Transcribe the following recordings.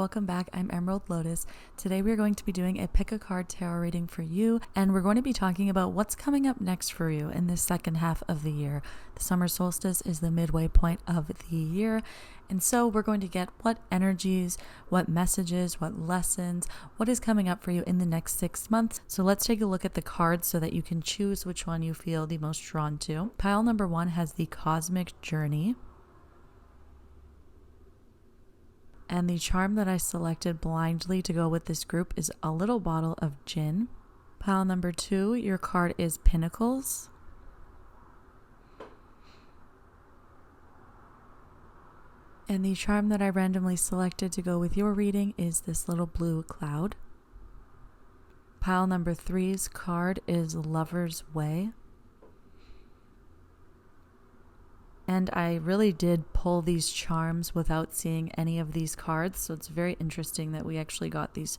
Welcome back. I'm Emerald Lotus. Today we are going to be doing a pick a card tarot reading for you, and we're going to be talking about what's coming up next for you in this second half of the year. The summer solstice is the midway point of the year, and so we're going to get what energies, what messages, what lessons, what is coming up for you in the next 6 months. So let's take a look at the cards so that you can choose which one you feel the most drawn to. Pile number 1 has the Cosmic Journey. And the charm that I selected blindly to go with this group is a little bottle of gin. Pile number 2, your card is Pinnacles. And the charm that I randomly selected to go with your reading is this little blue cloud. Pile number 3's card is Lover's Way. And I really did pull these charms without seeing any of these cards. So it's very interesting that we actually got these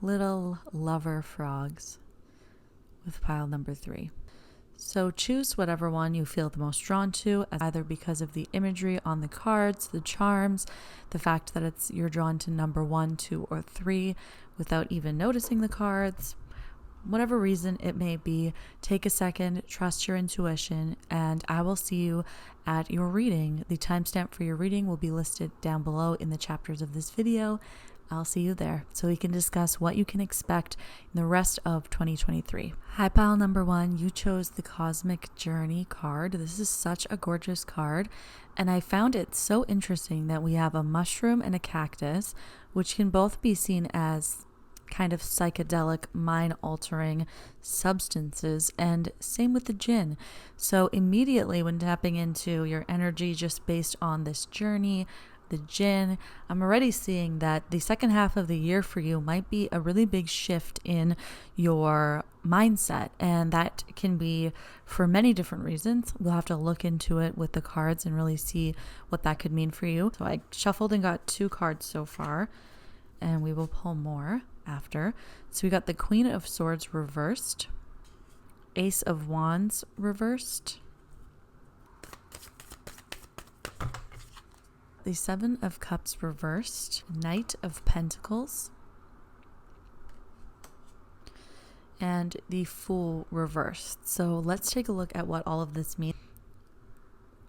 little lover frogs with pile number 3. So choose whatever one you feel the most drawn to, either because of the imagery on the cards, the charms, the fact that you're drawn to number 1, 2, or 3 without even noticing the cards. Whatever reason it may be, take a second, trust your intuition, and I will see you at your reading. The timestamp for your reading will be listed down below in the chapters of this video. I'll see you there so we can discuss what you can expect in the rest of 2023. Hi, pile number 1. You chose the Cosmic Journey card. This is such a gorgeous card, and I found it so interesting that we have a mushroom and a cactus, which can both be seen as kind of psychedelic, mind-altering substances, and same with the gin. So immediately when tapping into your energy just based on this journey, the gin, I'm already seeing that the second half of the year for you might be a really big shift in your mindset, and that can be for many different reasons. We'll have to look into it with the cards and really see what that could mean for you. So I shuffled and got 2 cards so far, and we will pull more after. So we got the Queen of Swords reversed, Ace of Wands reversed, the Seven of Cups reversed, Knight of Pentacles, and the Fool reversed. So let's take a look at what all of this means.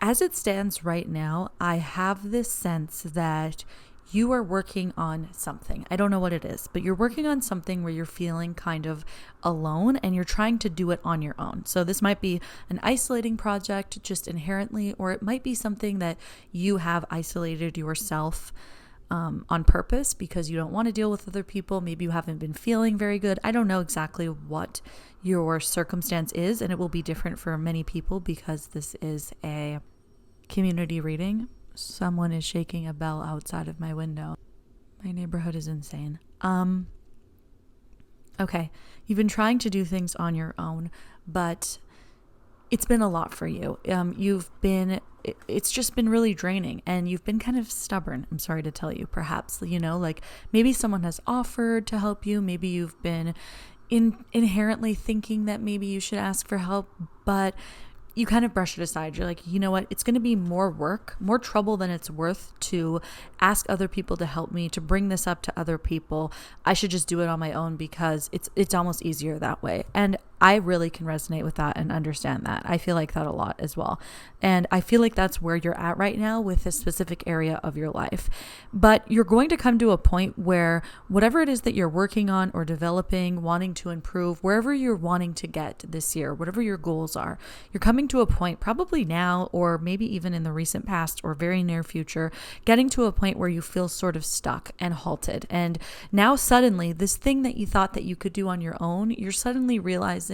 As it stands right now, I have this sense that you are working on something. I don't know what it is, but you're working on something where you're feeling kind of alone and you're trying to do it on your own. So this might be an isolating project just inherently, or it might be something that you have isolated yourself on purpose because you don't want to deal with other people. Maybe you haven't been feeling very good. I don't know exactly what your circumstance is, and it will be different for many people because this is a community reading. Someone is shaking a bell outside of my window. My neighborhood is insane. Okay, you've been trying to do things on your own, but it's been a lot for you. It's just been really draining, and you've been kind of stubborn. I'm sorry to tell you, perhaps, like maybe someone has offered to help you. Maybe you've been inherently thinking that maybe you should ask for help, but you kind of brush it aside. You're like, you know what? It's going to be more work, more trouble than it's worth to ask other people to help me, to bring this up to other people. I should just do it on my own because it's almost easier that way. And I really can resonate with that and understand that. I feel like that a lot as well. And I feel like that's where you're at right now with this specific area of your life. But you're going to come to a point where whatever it is that you're working on or developing, wanting to improve, wherever you're wanting to get this year, whatever your goals are, you're coming to a point probably now, or maybe even in the recent past or very near future, getting to a point where you feel sort of stuck and halted. And now suddenly this thing that you thought that you could do on your own, you're suddenly realizing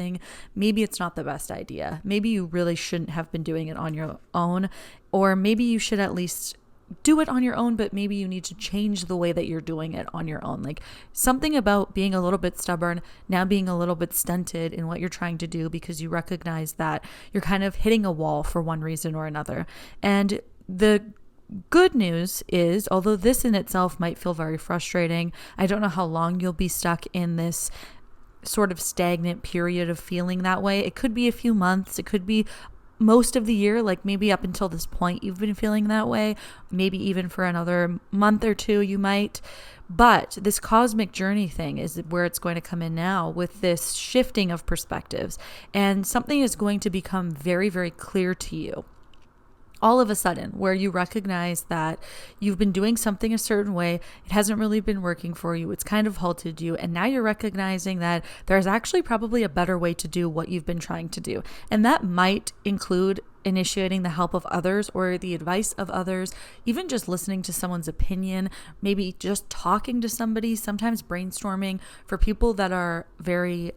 maybe it's not the best idea. Maybe you really shouldn't have been doing it on your own, or maybe you should at least do it on your own, but maybe you need to change the way that you're doing it on your own. Like something about being a little bit stubborn, now being a little bit stunted in what you're trying to do because you recognize that you're kind of hitting a wall for one reason or another. And the good news is, although this in itself might feel very frustrating, I don't know how long you'll be stuck in this sort of stagnant period of feeling that way. It could be a few months, it could be most of the year, like maybe up until this point, you've been feeling that way. Maybe even for another month or two, you might. But this cosmic journey thing is where it's going to come in now with this shifting of perspectives. And something is going to become very, very clear to you all of a sudden, where you recognize that you've been doing something a certain way, it hasn't really been working for you, it's kind of halted you, and now you're recognizing that there's actually probably a better way to do what you've been trying to do. And that might include initiating the help of others or the advice of others, even just listening to someone's opinion, maybe just talking to somebody, sometimes brainstorming. For people that are very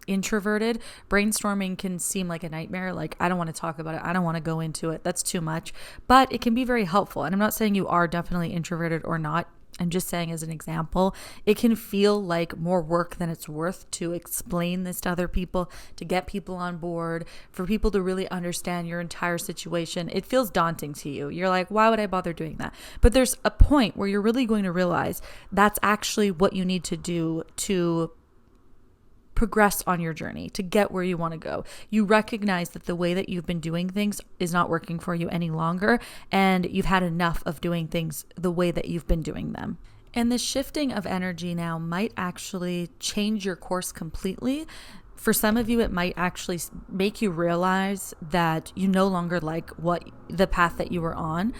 introverted, brainstorming can seem like a nightmare. Like, I don't want to talk about it. I don't want to go into it. That's too much, but it can be very helpful. And I'm not saying you are definitely introverted or not. I'm just saying, as an example, it can feel like more work than it's worth to explain this to other people, to get people on board, for people to really understand your entire situation. It feels daunting to you. You're like, why would I bother doing that? But there's a point where you're really going to realize that's actually what you need to do to progress on your journey, to get where you want to go. You recognize that the way that you've been doing things is not working for you any longer, and you've had enough of doing things the way that you've been doing them. And the shifting of energy now might actually change your course completely. For some of you, it might actually make you realize that you no longer like the path that you were on.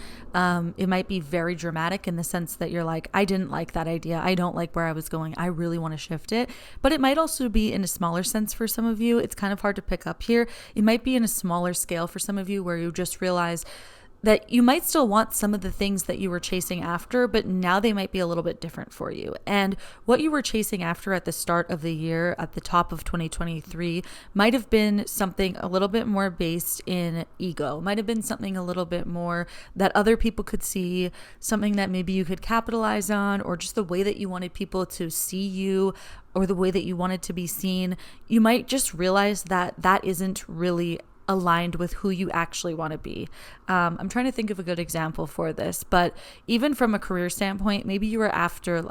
It might be very dramatic in the sense that you're like, I didn't like that idea. I don't like where I was going. I really want to shift it. But it might also be in a smaller sense for some of you. It's kind of hard to pick up here. It might be in a smaller scale for some of you, where you just realize that you might still want some of the things that you were chasing after, but now they might be a little bit different for you. And what you were chasing after at the start of the year, at the top of 2023, might have been something a little bit more based in ego, might have been something a little bit more that other people could see, something that maybe you could capitalize on, or just the way that you wanted people to see you, or the way that you wanted to be seen. You might just realize that that isn't really aligned with who you actually want to be. I'm trying to think of a good example for this, but even from a career standpoint, maybe you were after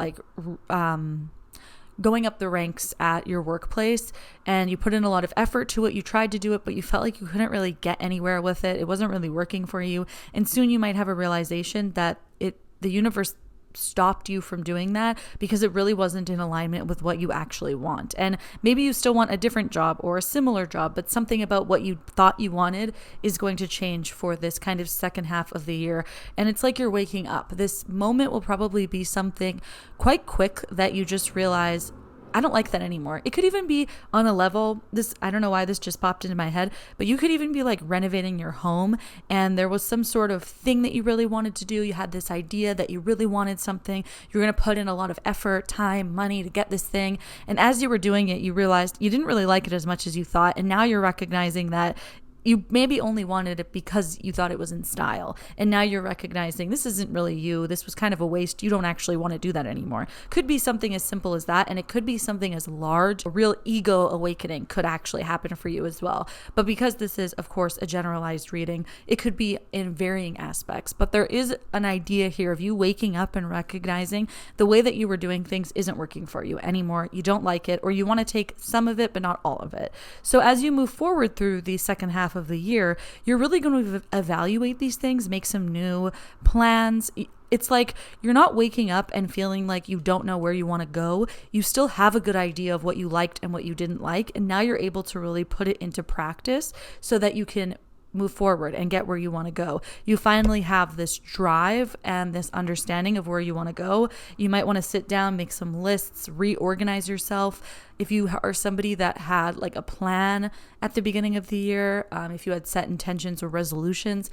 going up the ranks at your workplace, and you put in a lot of effort to it. You tried to do it, but you felt like you couldn't really get anywhere with it. It wasn't really working for you. And soon you might have a realization that the universe stopped you from doing that because it really wasn't in alignment with what you actually want. And maybe you still want a different job or a similar job, but something about what you thought you wanted is going to change for this kind of second half of the year. And it's like you're waking up. This moment will probably be something quite quick that you just realize, I don't like that anymore. It could even be on a level, I don't know why this just popped into my head, but you could even be like renovating your home, and there was some sort of thing that you really wanted to do. You had this idea that you really wanted something. You're going to put in a lot of effort, time, money to get this thing. And as you were doing it, you realized you didn't really like it as much as you thought. And now you're recognizing that you maybe only wanted it because you thought it was in style. And now you're recognizing this isn't really you. This was kind of a waste. You don't actually want to do that anymore. Could be something as simple as that. And it could be something as large. A real ego awakening could actually happen for you as well. But because this is, of course, a generalized reading, it could be in varying aspects. But there is an idea here of you waking up and recognizing the way that you were doing things isn't working for you anymore. You don't like it, or you want to take some of it, but not all of it. So as you move forward through the second half of the year, you're really going to evaluate these things, make some new plans. It's like you're not waking up and feeling like you don't know where you want to go. You still have a good idea of what you liked and what you didn't like. And now you're able to really put it into practice so that you can move forward and get where you want to go. You finally have this drive and this understanding of where you want to go. You might want to sit down, make some lists, reorganize yourself. If you are somebody that had like a plan at the beginning of the year, if you had set intentions or resolutions,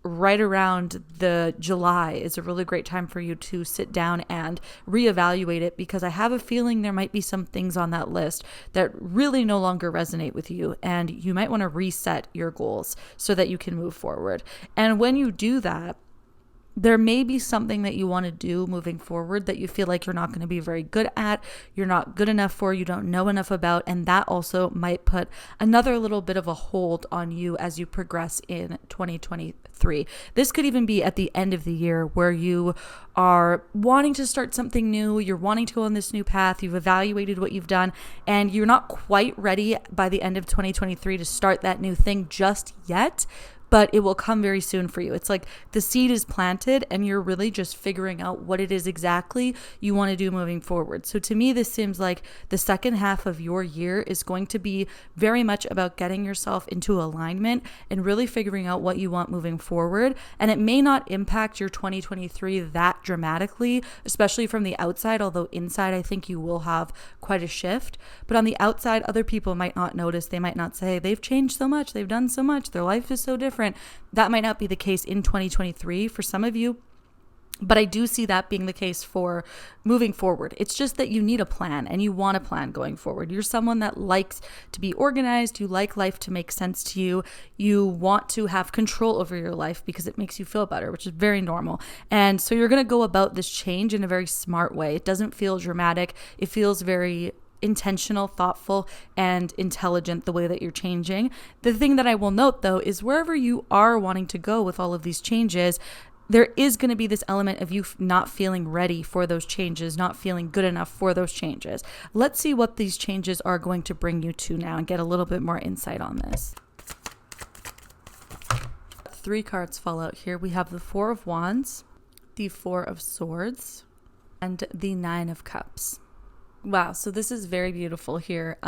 right around the July is a really great time for you to sit down and reevaluate it, because I have a feeling there might be some things on that list that really no longer resonate with you, and you might want to reset your goals so that you can move forward. And when you do that, there may be something that you want to do moving forward that you feel like you're not going to be very good at, you're not good enough for, you don't know enough about, and that also might put another little bit of a hold on you as you progress in 2023. This could even be at the end of the year where you are wanting to start something new, you're wanting to go on this new path, you've evaluated what you've done, and you're not quite ready by the end of 2023 to start that new thing just yet, but it will come very soon for you. It's like the seed is planted and you're really just figuring out what it is exactly you want to do moving forward. So to me, this seems like the second half of your year is going to be very much about getting yourself into alignment and really figuring out what you want moving forward. And it may not impact your 2023 that dramatically, especially from the outside, although inside I think you will have quite a shift. But on the outside, other people might not notice. They might not say, they've changed so much, they've done so much, their life is so different. That might not be the case in 2023 for some of you, but I do see that being the case for moving forward. It's just that you need a plan and you want a plan going forward. You're someone that likes to be organized. You like life to make sense to you. You want to have control over your life because it makes you feel better, which is very normal. And so you're going to go about this change in a very smart way. It doesn't feel dramatic. It feels very intentional, thoughtful, and intelligent the way that you're changing. The thing that I will note though is wherever you are wanting to go with all of these changes, there is going to be this element of you not feeling ready for those changes, not feeling good enough for those changes. Let's see what these changes are going to bring you to now and get a little bit more insight on this. 3 cards fall out here. We have the 4 of Wands, the 4 of Swords, and the 9 of Cups. Wow, so this is very beautiful here.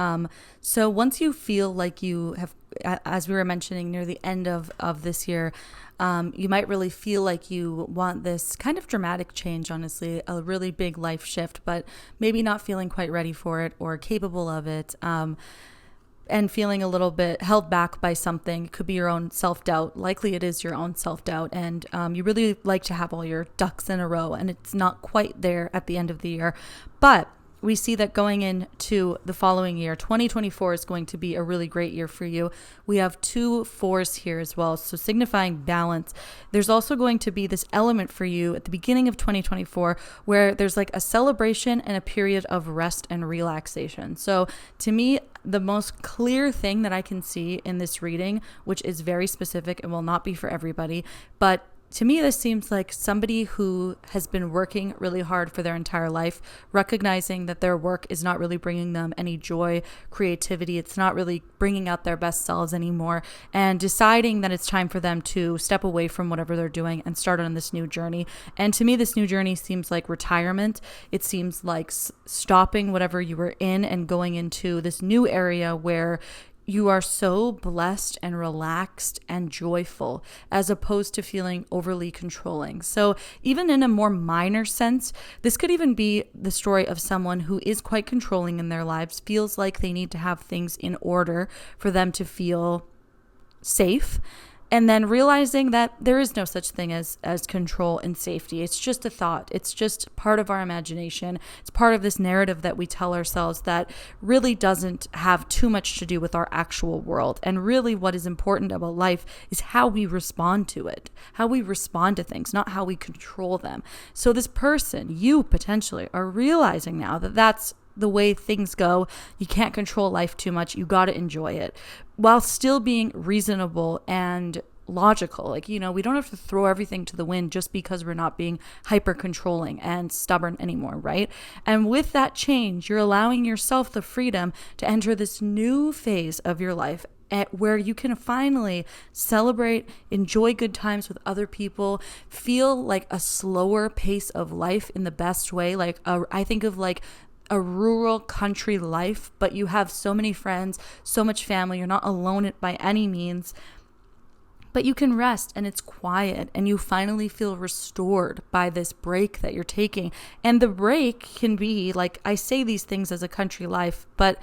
So once you feel like you have, as we were mentioning near the end of this year, you might really feel like you want this kind of dramatic change, honestly, a really big life shift, but maybe not feeling quite ready for it or capable of it. And feeling a little bit held back by something. It could be your own self-doubt. Likely it is your own self-doubt. And you really like to have all your ducks in a row, and it's not quite there at the end of the year. But we see that going into the following year, 2024 is going to be a really great year for you. We have 2 4s here as well, so signifying balance. There's also going to be this element for you at the beginning of 2024 where there's like a celebration and a period of rest and relaxation. So to me, the most clear thing that I can see in this reading, which is very specific and will not be for everybody, but to me, this seems like somebody who has been working really hard for their entire life, recognizing that their work is not really bringing them any joy, creativity. It's not really bringing out their best selves anymore, and deciding that it's time for them to step away from whatever they're doing and start on this new journey. And to me, this new journey seems like retirement. It seems like stopping whatever you were in and going into this new area where you are so blessed and relaxed and joyful as opposed to feeling overly controlling. So even in a more minor sense, this could even be the story of someone who is quite controlling in their lives, feels like they need to have things in order for them to feel safe. And then realizing that there is no such thing as control and safety. It's just a thought. It's just part of our imagination. It's part of this narrative that we tell ourselves that really doesn't have too much to do with our actual world. And really what is important about life is how we respond to it, how we respond to things, not how we control them. So this person, you potentially are realizing now that that's the way things go. You can't control life too much. You got to enjoy it while still being reasonable and logical. Like, we don't have to throw everything to the wind just because we're not being hyper controlling and stubborn anymore, right? And with that change, you're allowing yourself the freedom to enter this new phase of your life where you can finally celebrate, enjoy good times with other people, feel like a slower pace of life in the best way. Like I think of like a rural country life, but you have so many friends, so much family. You're not alone by any means, but you can rest and it's quiet and you finally feel restored by this break that you're taking. And the break can be like, I say these things as a country life, but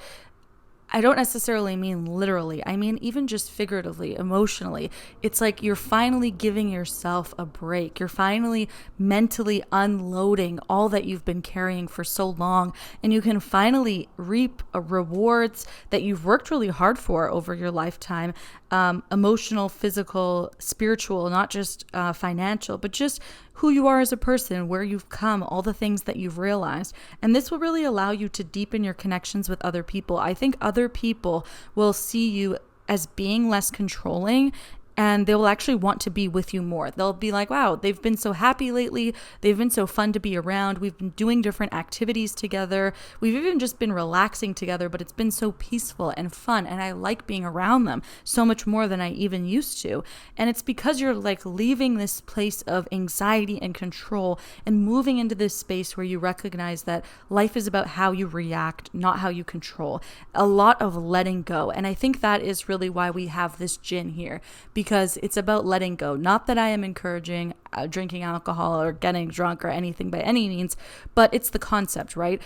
I don't necessarily mean literally. I mean, even just figuratively, emotionally. It's like you're finally giving yourself a break. You're finally mentally unloading all that you've been carrying for so long. And you can finally reap rewards that you've worked really hard for over your lifetime. Emotional, physical, spiritual, not just financial, but just who you are as a person, where you've come, all the things that you've realized. And this will really allow you to deepen your connections with other people. I think other people will see you as being less controlling, and they will actually want to be with you more. They'll be like, wow, they've been so happy lately. They've been so fun to be around. We've been doing different activities together. We've even just been relaxing together, but it's been so peaceful and fun. And I like being around them so much more than I even used to. And it's because you're like leaving this place of anxiety and control and moving into this space where you recognize that life is about how you react, not how you control. A lot of letting go. And I think that is really why we have this gin here, because it's about letting go. Not that I am encouraging drinking alcohol or getting drunk or anything by any means, but it's the concept, right?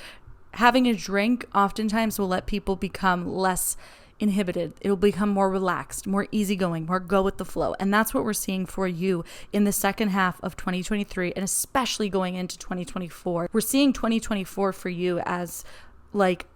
Having a drink oftentimes will let people become less inhibited. It'll become more relaxed, more easygoing, more go with the flow. And that's what we're seeing for you in the second half of 2023, and especially going into 2024. We're seeing 2024 for you as like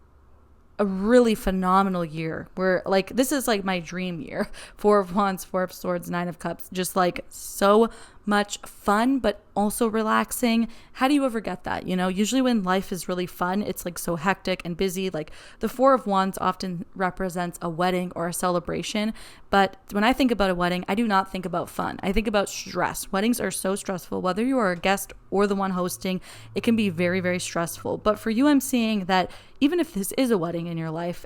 a really phenomenal year, where like this is like my dream year. 4 of Wands, 4 of Swords, 9 of Cups, just like so much fun, but also relaxing. How do you ever get that? You know, usually when life is really fun, it's like so hectic and busy. Like the 4 of Wands often represents a wedding or a celebration. But when I think about a wedding, I do not think about fun. I think about stress. Weddings are so stressful. Whether you are a guest or the one hosting, it can be very, very stressful. But for you, I'm seeing that even if this is a wedding in your life,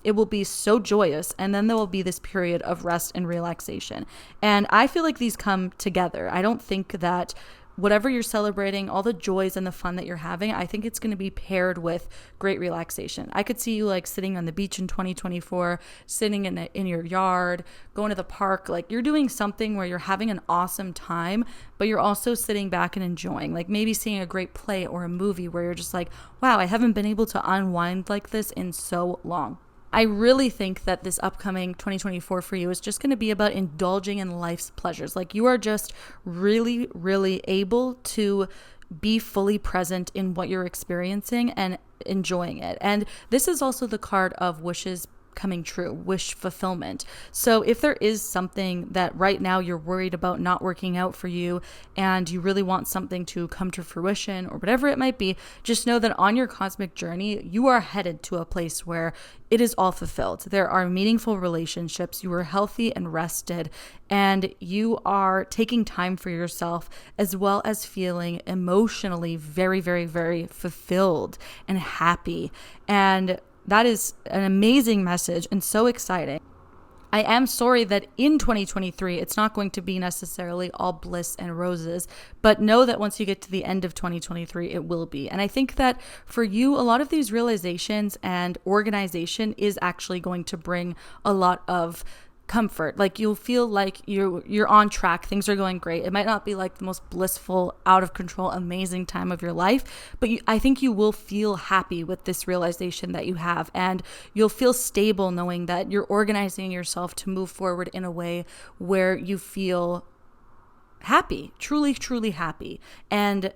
it will be so joyous. And then there will be this period of rest and relaxation. And I feel like these come together. I don't think that whatever you're celebrating, all the joys and the fun that you're having, I think it's going to be paired with great relaxation. I could see you like sitting on the beach in 2024, sitting in your yard, going to the park. Like you're doing something where you're having an awesome time, but you're also sitting back and enjoying, like maybe seeing a great play or a movie where you're just like, wow, I haven't been able to unwind like this in so long. I really think that this upcoming 2024 for you is just going to be about indulging in life's pleasures. Like you are just really, really able to be fully present in what you're experiencing and enjoying it. And this is also the card of wishes coming true, wish fulfillment. So if there is something that right now you're worried about not working out for you and you really want something to come to fruition or whatever it might be, just know that on your cosmic journey, you are headed to a place where it is all fulfilled. There are meaningful relationships, you are healthy and rested, and you are taking time for yourself, as well as feeling emotionally very, very, very fulfilled and happy. And that is an amazing message and so exciting. I am sorry that in 2023, it's not going to be necessarily all bliss and roses, but know that once you get to the end of 2023, it will be. And I think that for you, a lot of these realizations and organization is actually going to bring a lot of comfort. Like you'll feel like you're on track. Things are going great. It might not be like the most blissful, out of control, amazing time of your life, but I think you will feel happy with this realization that you have, and you'll feel stable knowing that you're organizing yourself to move forward in a way where you feel happy, truly, truly happy, and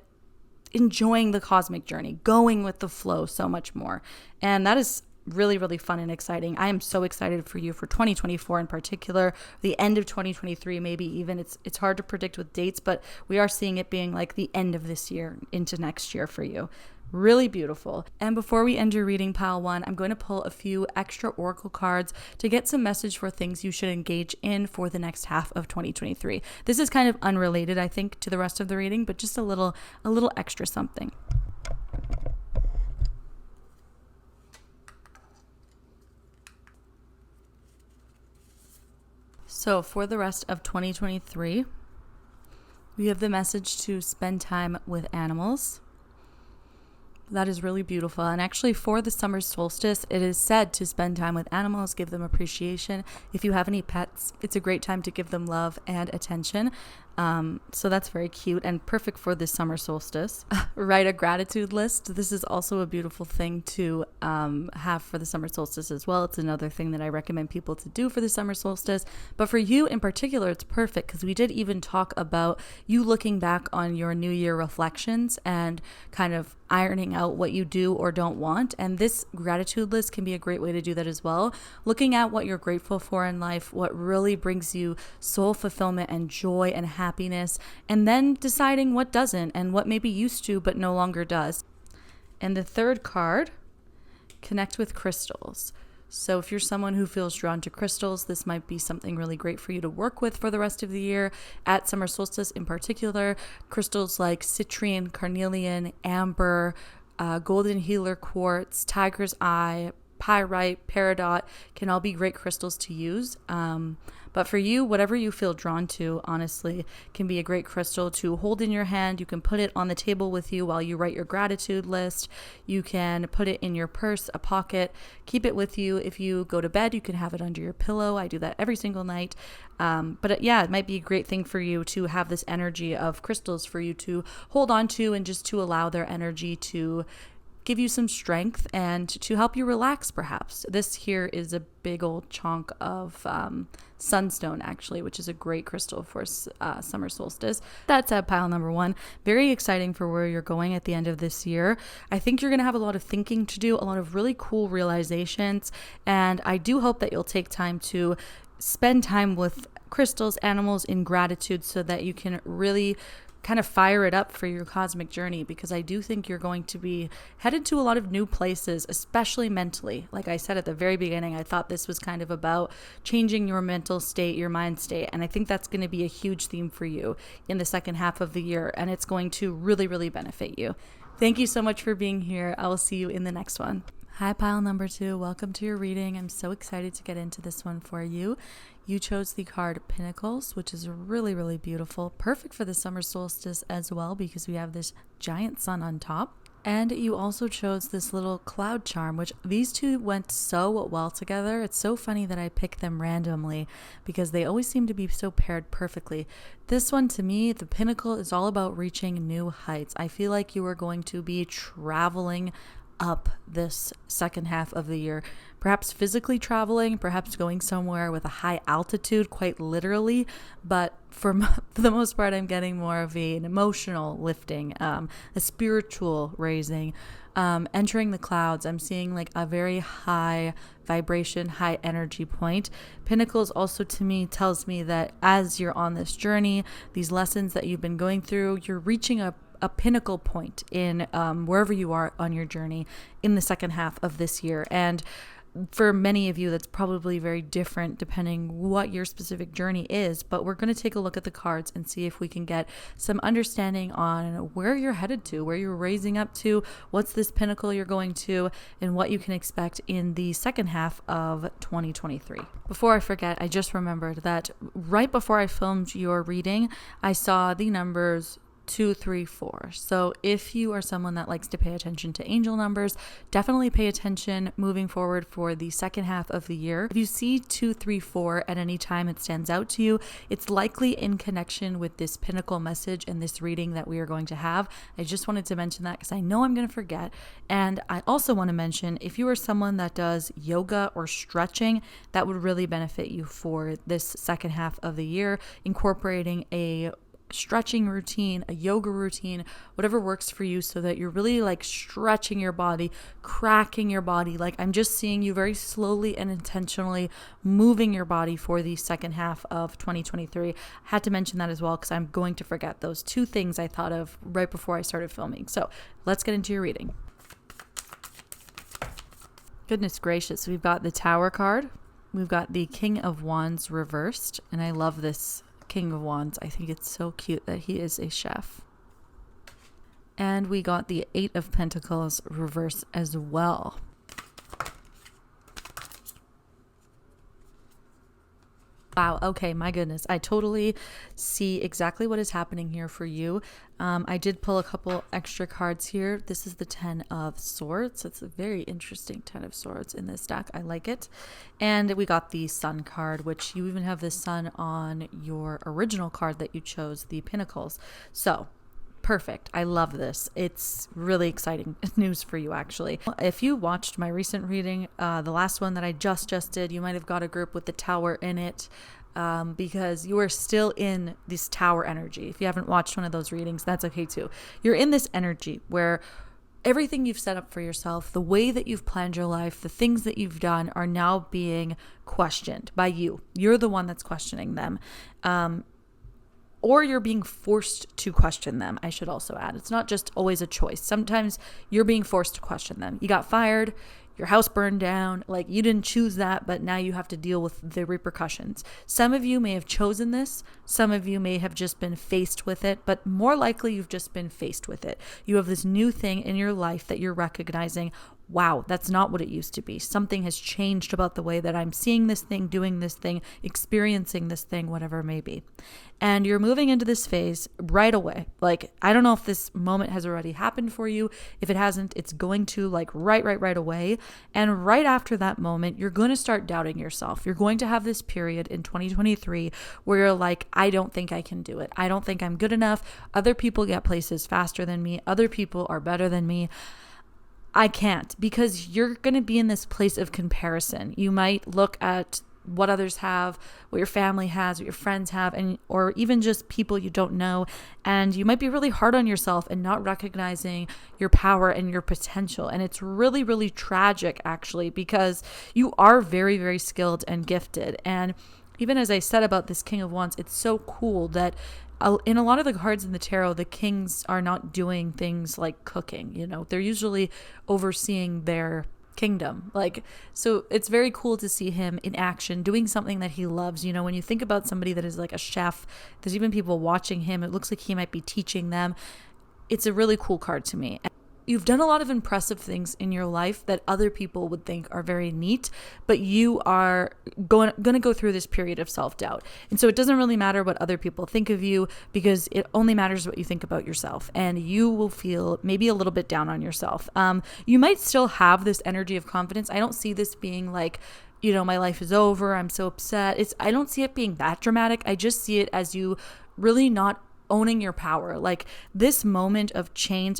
enjoying the cosmic journey, going with the flow so much more. And that is really, really fun and exciting. I am so excited for you for 2024 in particular, the end of 2023, maybe even. It's hard to predict with dates, but we are seeing it being like the end of this year into next year for you. Really beautiful. And before we end your reading, pile one, I'm going to pull a few extra oracle cards to get some message for things you should engage in for the next half of 2023. This is kind of unrelated, I think, to the rest of the reading, but just a little extra something. So for the rest of 2023, we have the message to spend time with animals. That is really beautiful. And actually for the summer solstice, it is said to spend time with animals, give them appreciation. If you have any pets, it's a great time to give them love and attention. So that's very cute and perfect for this summer solstice. Write a gratitude list. This is also a beautiful thing to have for the summer solstice as well. It's another thing that I recommend people to do for the summer solstice. But for you in particular, it's perfect because we did even talk about you looking back on your New Year reflections and kind of ironing out what you do or don't want. And this gratitude list can be a great way to do that as well. Looking at what you're grateful for in life, what really brings you soul fulfillment and joy and happiness happiness, and then deciding what doesn't and what maybe used to but no longer does. And the third card, connect with crystals. So if you're someone who feels drawn to crystals, this might be something really great for you to work with for the rest of the year. At summer solstice in particular, crystals like citrine, carnelian, amber, golden healer quartz, tiger's eye, pyrite, peridot can all be great crystals to use. But for you, whatever you feel drawn to, honestly, can be a great crystal to hold in your hand. You can put it on the table with you while you write your gratitude list. You can put it in your purse, a pocket, keep it with you. If you go to bed, you can have it under your pillow. I do that every single night. It might be a great thing for you to have this energy of crystals for you to hold on to and just to allow their energy to give you some strength and to help you relax, perhaps. This here is a big old chunk of sunstone, actually, which is a great crystal for summer solstice. That's at pile number 1. Very exciting for where you're going at the end of this year. I think you're going to have a lot of thinking to do, a lot of really cool realizations, and I do hope that you'll take time to spend time with crystals, animals in gratitude so that you can really kind of fire it up for your cosmic journey, because I do think you're going to be headed to a lot of new places, especially mentally. Like I said at the very beginning, I thought this was kind of about changing your mental state, your mind state, and I think that's going to be a huge theme for you in the second half of the year, and it's going to really, really benefit you. Thank you so much for being here. I will see you in the next one. Hi, pile number 2. Welcome to your reading. I'm so excited to get into this one for you. You chose the card Pinnacles, which is really, really beautiful. Perfect for the summer solstice as well, because we have this giant sun on top. And you also chose this little cloud charm, which these two went so well together. It's so funny that I pick them randomly because they always seem to be so paired perfectly. This one, to me, the pinnacle is all about reaching new heights. I feel like you are going to be traveling up this second half of the year, perhaps physically traveling, perhaps going somewhere with a high altitude, quite literally, but for the most part, I'm getting more of an emotional lifting, a spiritual raising, entering the clouds. I'm seeing like a very high vibration, high energy point. Pinnacles also to me tells me that as you're on this journey, these lessons that you've been going through, you're reaching a pinnacle point in wherever you are on your journey in the second half of this year. And for many of you, that's probably very different depending what your specific journey is. But we're going to take a look at the cards and see if we can get some understanding on where you're headed to, where you're raising up to, what's this pinnacle you're going to, and what you can expect in the second half of 2023. Before I forget, I just remembered that right before I filmed your reading, I saw the numbers 2, 3, 4. So if you are someone that likes to pay attention to angel numbers, definitely pay attention moving forward for the second half of the year. If you see 2, 3, 4 at any time it stands out to you, it's likely in connection with this pinnacle message and this reading that we are going to have. I just wanted to mention that because I know I'm going to forget. And I also want to mention, if you are someone that does yoga or stretching, that would really benefit you for this second half of the year, incorporating a stretching routine, a yoga routine, whatever works for you, so that you're really like stretching your body, cracking your body. Like I'm just seeing you very slowly and intentionally moving your body for the second half of 2023. I had to mention that as well because I'm going to forget those 2 things I thought of right before I started filming. So let's get into your reading. Goodness gracious, we've got the Tower card. We've got the King of Wands reversed, and I love this King of Wands. I think it's so cute that he is a chef. And we got the 8 of Pentacles reverse as well. Wow. Okay. My goodness. I totally see exactly what is happening here for you. I did pull a couple extra cards here. This is the 10 of Swords. It's a very interesting 10 of Swords in this deck. I like it. And we got the Sun card, which you even have the Sun on your original card that you chose, the Pinnacles. So perfect. I love this. It's really exciting news for you, actually. If you watched my recent reading, the last one that I just did, you might have got a group with the Tower in it, because you are still in this Tower energy. If you haven't watched one of those readings, that's okay too. You're in this energy where everything you've set up for yourself, the way that you've planned your life, the things that you've done are now being questioned by you. You're the one that's questioning them. or you're being forced to question them. I should also add, it's not just always a choice. Sometimes you're being forced to question them. You got fired, your house burned down, like you didn't choose that, but now you have to deal with the repercussions. Some of you may have chosen this. Some of you may have just been faced with it, but more likely you've just been faced with it. You have this new thing in your life that you're recognizing. Wow, that's not what it used to be. Something has changed about the way that I'm seeing this thing, doing this thing, experiencing this thing, whatever it may be. And you're moving into this phase right away. Like, I don't know if this moment has already happened for you. If it hasn't, it's going to, like, right away. And right after that moment, you're going to start doubting yourself. You're going to have this period in 2023 where you're like, I don't think I can do it. I don't think I'm good enough. Other people get places faster than me. Other people are better than me. I can't, because you're going to be in this place of comparison. You might look at what others have, what your family has, what your friends have, and or even just people you don't know, and you might be really hard on yourself and not recognizing your power and your potential. And it's really, really tragic, actually, because you are very, very skilled and gifted. And even as I said about this King of Wands, it's so cool that in a lot of the cards in the tarot, the kings are not doing things like cooking, you know, they're usually overseeing their kingdom. Like, so it's very cool to see him in action doing something that he loves. You know, when you think about somebody that is like a chef, there's even people watching him. It looks like he might be teaching them. It's a really cool card to me. You've done a lot of impressive things in your life that other people would think are very neat, but you are going to go through this period of self-doubt. And so it doesn't really matter what other people think of you, because it only matters what you think about yourself. And you will feel maybe a little bit down on yourself. You might still have this energy of confidence. I don't see this being like, you know, my life is over, I'm so upset. I don't see it being that dramatic. I just see it as you really not owning your power. Like, this moment of change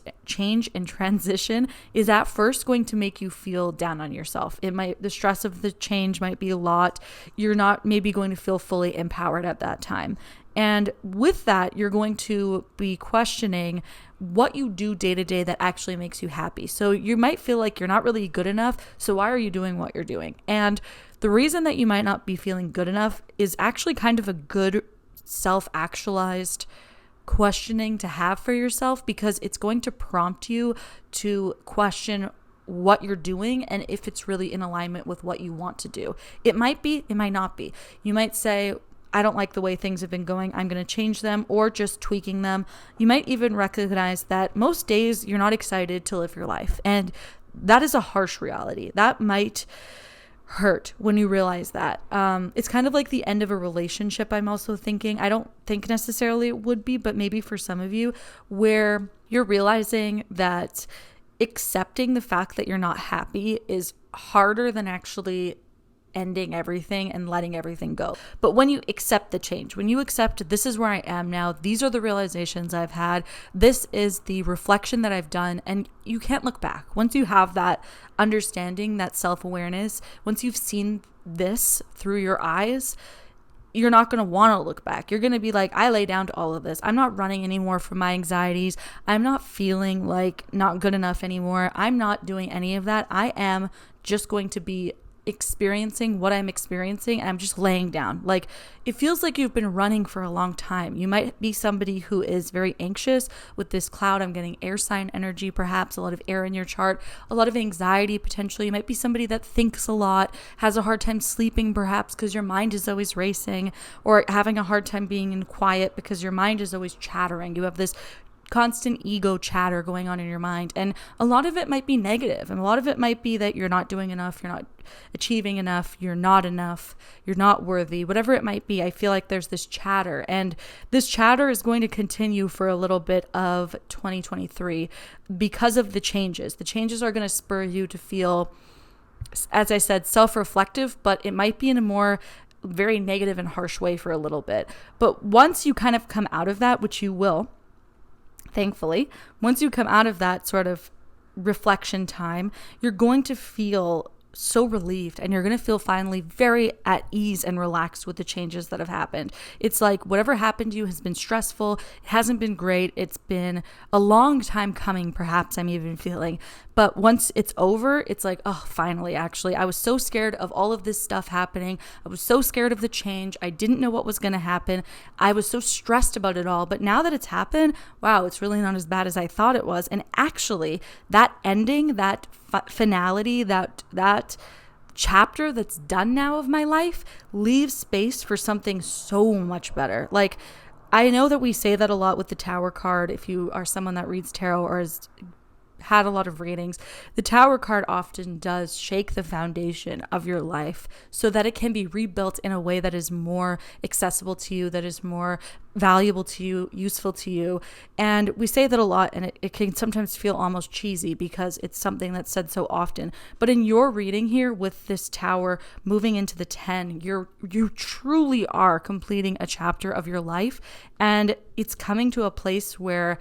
and transition is at first going to make you feel down on yourself. The stress of the change might be a lot. You're not maybe going to feel fully empowered at that time. And with that, you're going to be questioning what you do day to day that actually makes you happy. So you might feel like you're not really good enough. So why are you doing what you're doing? And the reason that you might not be feeling good enough is actually kind of a good self-actualized questioning to have for yourself, because it's going to prompt you to question what you're doing and if it's really in alignment with what you want to do. It might be, it might not be. You might say, I don't like the way things have been going, I'm going to change them, or just tweaking them. You might even recognize that most days you're not excited to live your life. And that is a harsh reality. That might hurt when you realize that. It's kind of like the end of a relationship, I'm also thinking. I don't think necessarily it would be, but maybe for some of you, where you're realizing that accepting the fact that you're not happy is harder than actually ending everything and letting everything go. But when you accept the change, when you accept this is where I am now, these are the realizations I've had, this is the reflection that I've done, and you can't look back. Once you have that understanding, that self-awareness, once you've seen this through your eyes, you're not going to want to look back. You're going to be like, I lay down to all of this. I'm not running anymore from my anxieties. I'm not feeling like not good enough anymore. I'm not doing any of that. I am just going to be experiencing what I'm experiencing, and I'm just laying down. Like, it feels like you've been running for a long time. You might be somebody who is very anxious with this cloud. I'm getting air sign energy, perhaps a lot of air in your chart, a lot of anxiety potentially. You might be somebody that thinks a lot, has a hard time sleeping perhaps because your mind is always racing, or having a hard time being in quiet because your mind is always chattering. You have this constant ego chatter going on in your mind, and a lot of it might be negative, and a lot of it might be that you're not doing enough, you're not achieving enough, you're not worthy, whatever it might be. I feel like there's this chatter, and this chatter is going to continue for a little bit of 2023 because of the changes. The changes are going to spur you to feel, as I said, self-reflective, but it might be in a more very negative and harsh way for a little bit. But once you kind of come out of that, which you will, thankfully, once you come out of that sort of reflection time, you're going to feel so relieved, and you're going to feel finally very at ease and relaxed with the changes that have happened. It's like whatever happened to you has been stressful. It hasn't been great. It's been a long time coming, perhaps I'm even feeling. But once it's over, it's like, oh, finally, actually, I was so scared of all of this stuff happening. I was so scared of the change. I didn't know what was going to happen. I was so stressed about it all. But now that it's happened, wow, it's really not as bad as I thought it was. And actually, that ending, that finality, that chapter that's done now of my life leaves space for something so much better. Like, I know that we say that a lot with the Tower card. If you are someone that reads tarot or has had a lot of readings, the Tower card often does shake the foundation of your life so that it can be rebuilt in a way that is more accessible to you, that is more valuable to you, useful to you. And we say that a lot, and it can sometimes feel almost cheesy because it's something that's said so often. But in your reading here with this Tower moving into the 10, you truly are completing a chapter of your life, and it's coming to a place where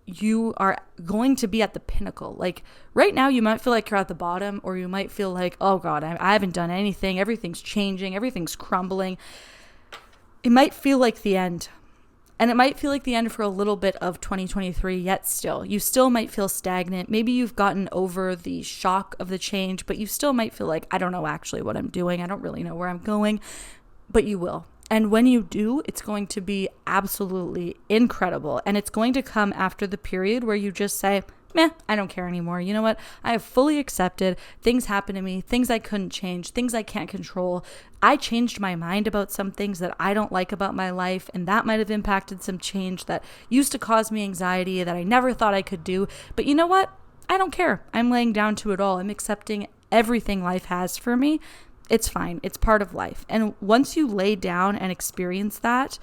you are going to be at the pinnacle. Like right now, you might feel like you're at the bottom, or you might feel like, oh God, I haven't done anything. Everything's changing. Everything's crumbling. It might feel like the end. And it might feel like the end for a little bit of 2023, yet still. You still might feel stagnant. Maybe you've gotten over the shock of the change, but you still might feel like, I don't know actually what I'm doing. I don't really know where I'm going, but you will. And when you do, it's going to be absolutely incredible. And it's going to come after the period where you just say, meh, I don't care anymore. You know what? I have fully accepted things happen to me, things I couldn't change, things I can't control. I changed my mind about some things that I don't like about my life, and that might have impacted some change that used to cause me anxiety that I never thought I could do. But you know what? I don't care. I'm laying down to it all. I'm accepting everything life has for me. It's fine. It's part of life. And once you lay down and experience that,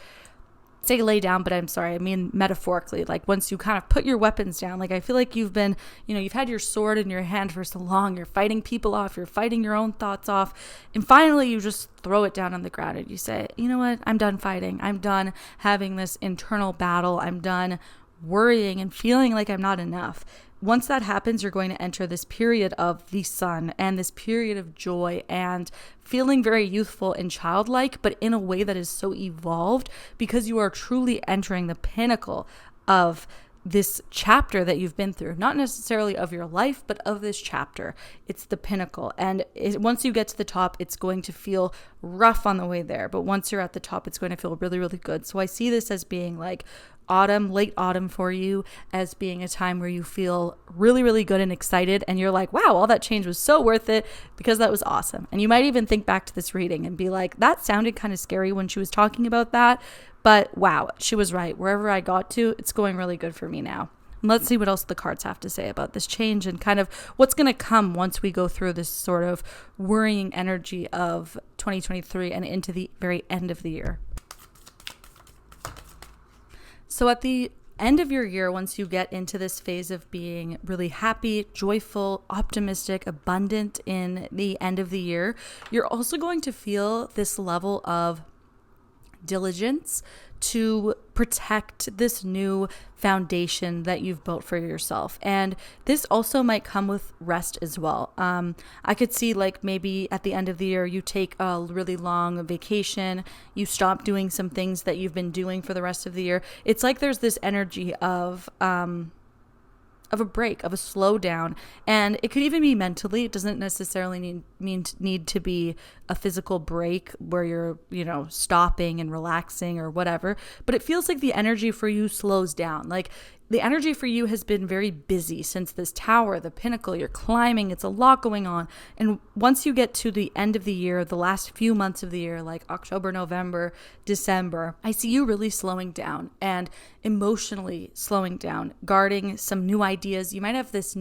say lay down, but I'm sorry, I mean metaphorically, like once you kind of put your weapons down, like I feel like you've been, you've had your sword in your hand for so long, you're fighting people off, you're fighting your own thoughts off, and finally you just throw it down on the ground and you say, you know what, I'm done fighting. I'm done having this internal battle. I'm done worrying and feeling like I'm not enough. Once that happens, you're going to enter this period of the sun and this period of joy and feeling very youthful and childlike, but in a way that is so evolved because you are truly entering the pinnacle of this chapter that you've been through, not necessarily of your life, but of this chapter. It's the pinnacle. And once you get to the top, it's going to feel rough on the way there. But once you're at the top, it's going to feel really, really good. So I see this as being like autumn, late autumn for you, as being a time where you feel really, really good and excited. And you're like, wow, all that change was so worth it because that was awesome. And you might even think back to this reading and be like, that sounded kind of scary when she was talking about that. But wow, she was right. Wherever I got to, it's going really good for me now. And let's see what else the cards have to say about this change and kind of what's going to come once we go through this sort of worrying energy of 2023 and into the very end of the year. So at the end of your year, once you get into this phase of being really happy, joyful, optimistic, abundant in the end of the year, you're also going to feel this level of diligence to protect this new foundation that you've built for yourself. And this also might come with rest as well. I could see like maybe at the end of the year, you take a really long vacation, you stop doing some things that you've been doing for the rest of the year. It's like there's this energy of a break, of a slowdown. And it could even be mentally. It doesn't necessarily need to be a physical break where you're, stopping and relaxing or whatever. But it feels like the energy for you slows down. Like the energy for you has been very busy since this tower, the pinnacle, you're climbing, it's a lot going on. And once you get to the end of the year, the last few months of the year, like October, November, December, I see you really slowing down and emotionally slowing down, guarding some new ideas. You might have this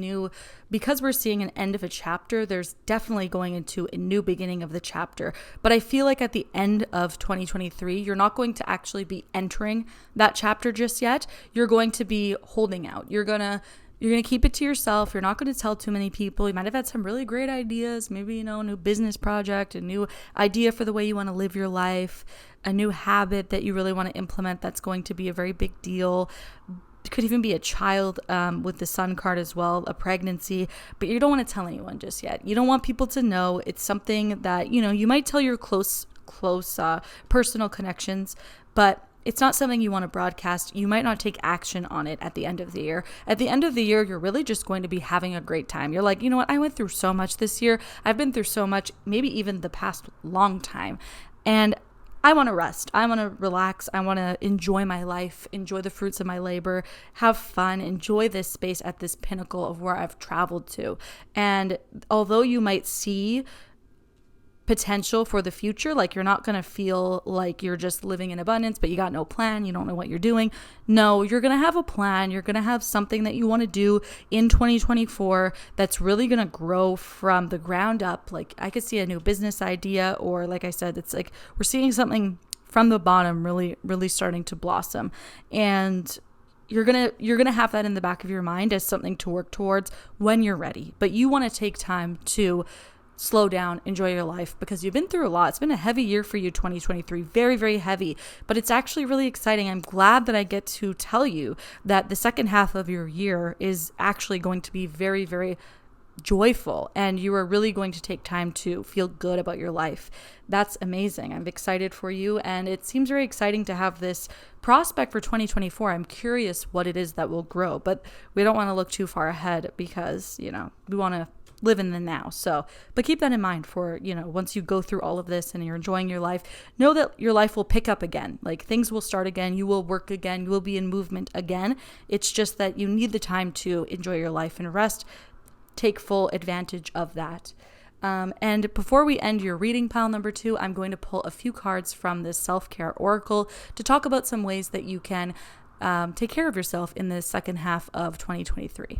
because we're seeing an end of a chapter, there's definitely going into a new beginning of the chapter. But I feel like at the end of 2023, you're not going to actually be entering that chapter just yet. You're going to be holding out. You're going to keep it to yourself. You're not going to tell too many people. You might have had some really great ideas, maybe, a new business project, a new idea for the way you want to live your life, a new habit that you really want to implement that's going to be a very big deal. could even be a child with the Sun card as well, a pregnancy, but you don't want to tell anyone just yet. You don't want people to know. It's something that, you might tell your close personal connections, but it's not something you want to broadcast. You might not take action on it at the end of the year. At the end of the year, you're really just going to be having a great time. You're like, you know what? I went through so much this year. I've been through so much, maybe even the past long time. And I want to rest. I want to relax. I want to enjoy my life, enjoy the fruits of my labor, have fun, enjoy this space at this pinnacle of where I've traveled to. And although you might see potential for the future, like you're not going to feel like you're just living in abundance, but you got no plan, you don't know what you're doing. No, you're going to have a plan. You're going to have something that you want to do in 2024 that's really going to grow from the ground up. Like I could see a new business idea, or like I said, it's like we're seeing something from the bottom really, really starting to blossom. And you're going to have that in the back of your mind as something to work towards when you're ready. But you want to take time to slow down, enjoy your life, because you've been through a lot. It's been a heavy year for you, 2023, very, very heavy, but it's actually really exciting. I'm glad that I get to tell you that the second half of your year is actually going to be very, very joyful, and you are really going to take time to feel good about your life. That's amazing. I'm excited for you, and it seems very exciting to have this prospect for 2024. I'm curious what it is that will grow, but we don't want to look too far ahead because, we want to live in the now. So, but keep that in mind for, once you go through all of this and you're enjoying your life, know that your life will pick up again. Like things will start again. You will work again. You will be in movement again. It's just that you need the time to enjoy your life and rest. Take full advantage of that. And before we end your reading, pile number 2, I'm going to pull a few cards from this self-care oracle to talk about some ways that you can take care of yourself in the second half of 2023.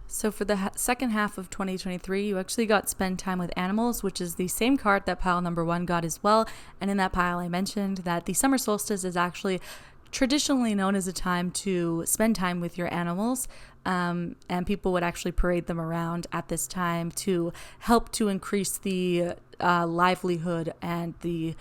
So for the second half of 2023, you actually got spend time with animals, which is the same card that pile number 1 got as well. And in that pile, I mentioned that the summer solstice is actually traditionally known as a time to spend time with your animals. And people would actually parade them around at this time to help to increase the livelihood and the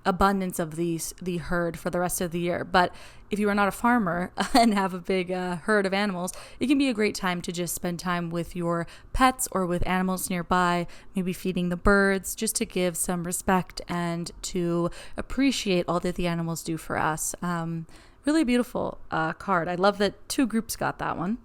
abundance of the herd for the rest of the year. But if you are not a farmer and have a big herd of animals, it can be a great time to just spend time with your pets or with animals nearby, maybe feeding the birds, just to give some respect and to appreciate all that the animals do for us. Really beautiful card. I love that 2 groups got that one.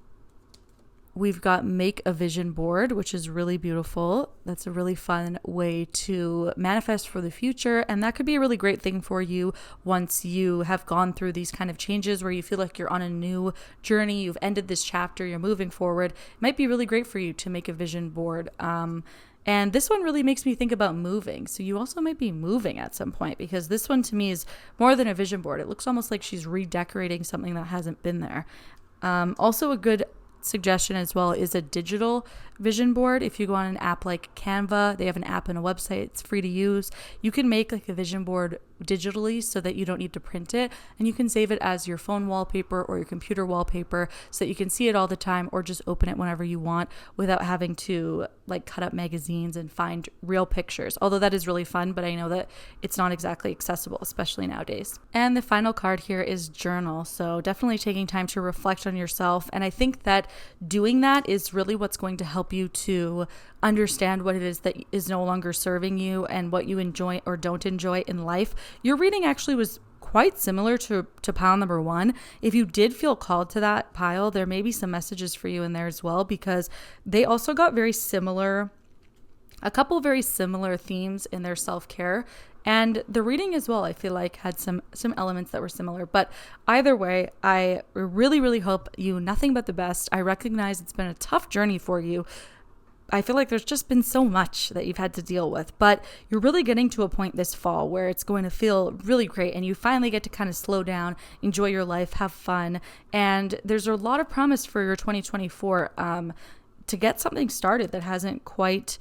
We've got Make a Vision Board, which is really beautiful. That's a really fun way to manifest for the future. And that could be a really great thing for you once you have gone through these kind of changes where you feel like you're on a new journey. You've ended this chapter, you're moving forward. It might be really great for you to make a vision board. And this one really makes me think about moving. So you also might be moving at some point, because this one to me is more than a vision board. It looks almost like she's redecorating something that hasn't been there. Also a good suggestion as well is a digital vision board. If you go on an app like Canva, they have an app and a website, it's free to use. You can make like a vision board digitally so that you don't need to print it, and you can save it as your phone wallpaper or your computer wallpaper so that you can see it all the time, or just open it whenever you want without having to like cut up magazines and find real pictures. Although that is really fun, but I know that it's not exactly accessible, especially nowadays. And the final card here is journal. So definitely taking time to reflect on yourself, and I think that doing that is really what's going to help you to understand what it is that is no longer serving you and what you enjoy or don't enjoy in life. Your reading actually was quite similar to pile number 1. If you did feel called to that pile, there may be some messages for you in there as well, because they also got a couple very similar themes in their self-care. And the reading as well, I feel like, had some elements that were similar. But either way, I really, really hope you nothing but the best. I recognize it's been a tough journey for you. I feel like there's just been so much that you've had to deal with, but you're really getting to a point this fall where it's going to feel really great, and you finally get to kind of slow down, enjoy your life, have fun. And there's a lot of promise for your 2024 to get something started that hasn't quite